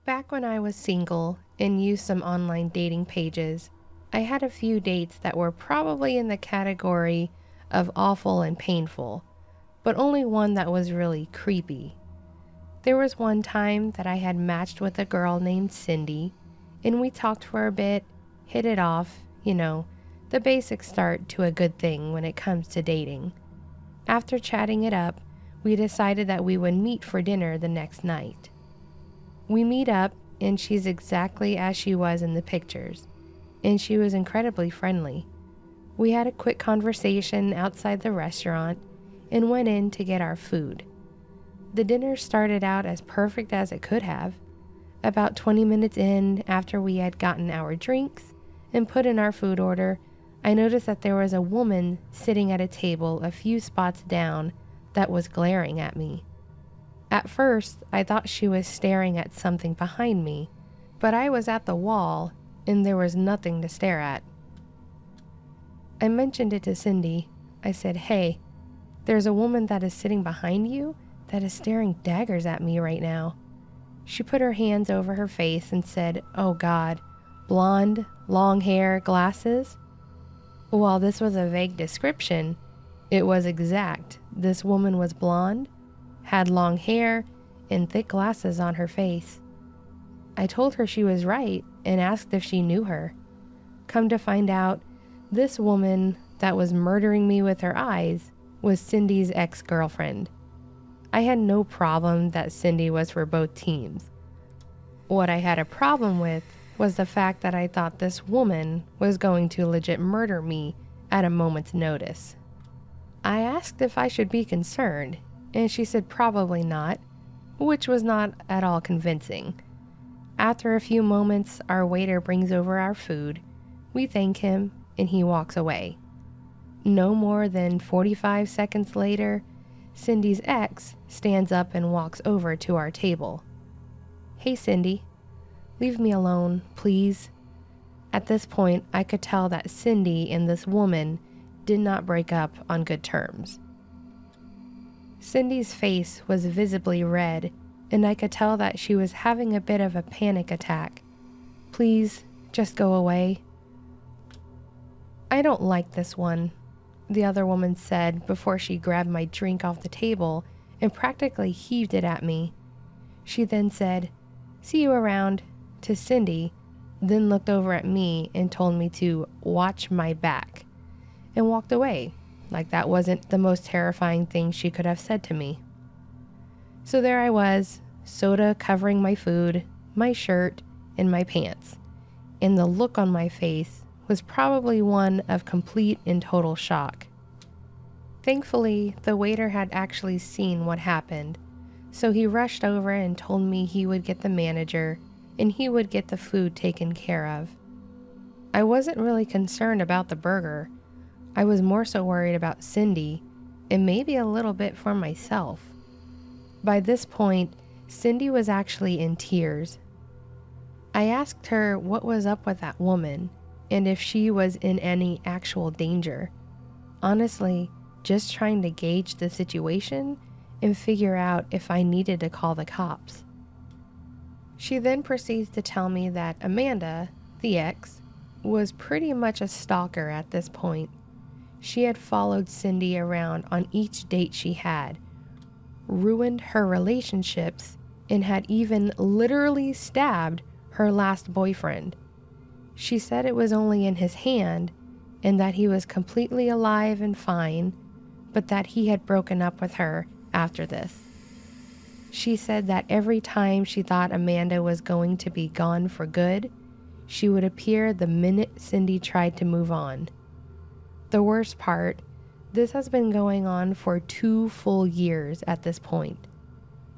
Back when I was single and used some online dating pages, I had a few dates that were probably in the category of awful and painful, but only one that was really creepy. There was one time that I had matched with a girl named Cindy, and we talked for a bit, hit it off, the basic start to a good thing when it comes to dating. After chatting it up, we decided that we would meet for dinner the next night. We meet up, and she's exactly as she was in the pictures, and she was incredibly friendly. We had a quick conversation outside the restaurant and went in to get our food. The dinner started out as perfect as it could have. About 20 minutes in, after we had gotten our drinks and put in our food order, I noticed that there was a woman sitting at a table a few spots down that was glaring at me. At first, I thought she was staring at something behind me, but I was at the wall and there was nothing to stare at. I mentioned it to Cindy. I said, "Hey, there's a woman that is sitting behind you that is staring daggers at me right now." She put her hands over her face and said, "Oh God, blonde, long hair, glasses?" While this was a vague description, it was exact. This woman was blonde, had long hair, and thick glasses on her face. I told her she was right and asked if she knew her. Come to find out, this woman that was murdering me with her eyes was Cindy's ex-girlfriend. I had no problem that Cindy was for both teams. What I had a problem with was the fact that I thought this woman was going to legit murder me at a moment's notice. I asked if I should be concerned, and she said probably not, which was not at all convincing. After a few moments, our waiter brings over our food. We thank him, and he walks away. No more than 45 seconds later, Cindy's ex stands up and walks over to our table. "Hey Cindy, leave me alone, please." At this point, I could tell that Cindy and this woman did not break up on good terms. Cindy's face was visibly red, and I could tell that she was having a bit of a panic attack. "Please, just go away." "I don't like this one," the other woman said before she grabbed my drink off the table and practically heaved it at me. She then said, "See you around," to Cindy, then looked over at me and told me to watch my back, and walked away, like that wasn't the most terrifying thing she could have said to me. So there I was, soda covering my food, my shirt, and my pants, and the look on my face was probably one of complete and total shock. Thankfully, the waiter had actually seen what happened, so he rushed over and told me he would get the manager and he would get the food taken care of. I wasn't really concerned about the burger. I was more so worried about Cindy and maybe a little bit for myself. By this point, Cindy was actually in tears. I asked her what was up with that woman and if she was in any actual danger. Honestly, just trying to gauge the situation and figure out if I needed to call the cops. She then proceeds to tell me that Amanda, the ex, was pretty much a stalker at this point. She had followed Cindy around on each date she had, ruined her relationships, and had even literally stabbed her last boyfriend. She said it was only in his hand and that he was completely alive and fine, but that he had broken up with her after this. She said that every time she thought Amanda was going to be gone for good, she would appear the minute Cindy tried to move on. The worst part, this has been going on for 2 full years at this point.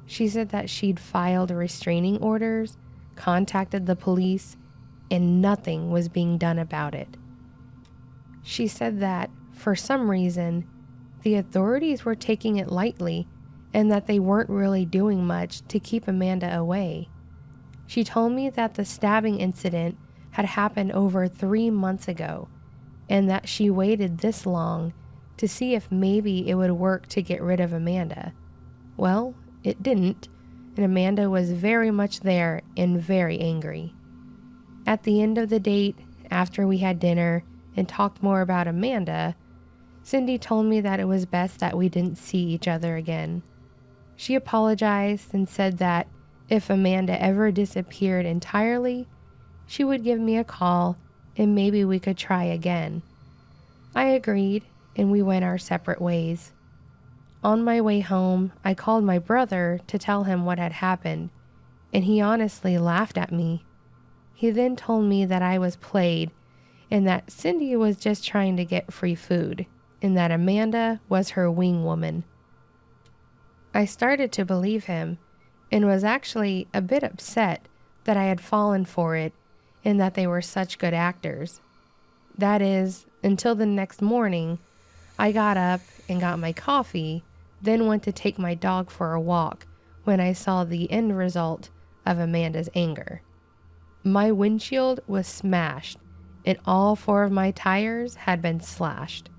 She said that she'd filed restraining orders, contacted the police, and nothing was being done about it. She said that, for some reason, the authorities were taking it lightly and that they weren't really doing much to keep Amanda away. She told me that the stabbing incident had happened over 3 months ago and that she waited this long to see if maybe it would work to get rid of Amanda. Well, it didn't, and Amanda was very much there and very angry. At the end of the date, after we had dinner and talked more about Amanda, Cindy told me that it was best that we didn't see each other again. She apologized and said that if Amanda ever disappeared entirely, she would give me a call and maybe we could try again. I agreed and we went our separate ways. On my way home, I called my brother to tell him what had happened, and he honestly laughed at me. He then told me that I was played and that Cindy was just trying to get free food and that Amanda was her wing woman. I started to believe him and was actually a bit upset that I had fallen for it and that they were such good actors. That is, until the next morning, I got up and got my coffee, then went to take my dog for a walk when I saw the end result of Amanda's anger. My windshield was smashed and all 4 of my tires had been slashed.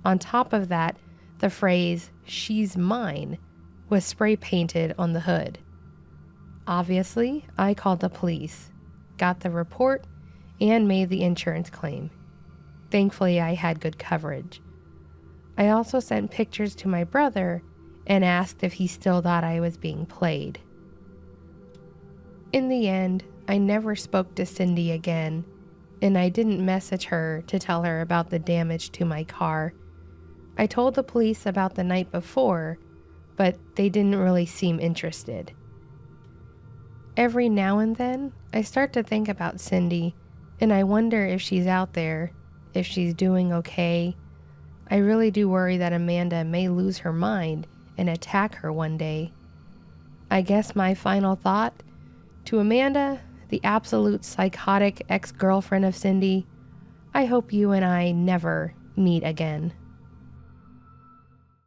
On top of that, the phrase, "she's mine," was spray painted on the hood. Obviously, I called the police, got the report, and made the insurance claim. Thankfully, I had good coverage. I also sent pictures to my brother and asked if he still thought I was being played. In the end, I never spoke to Cindy again, and I didn't message her to tell her about the damage to my car. I told the police about the night before, but they didn't really seem interested. Every now and then, I start to think about Cindy, and I wonder if she's out there, if she's doing okay. I really do worry that Amanda may lose her mind and attack her one day. I guess my final thought, to Amanda, the absolute psychotic ex-girlfriend of Cindy, I hope you and I never meet again.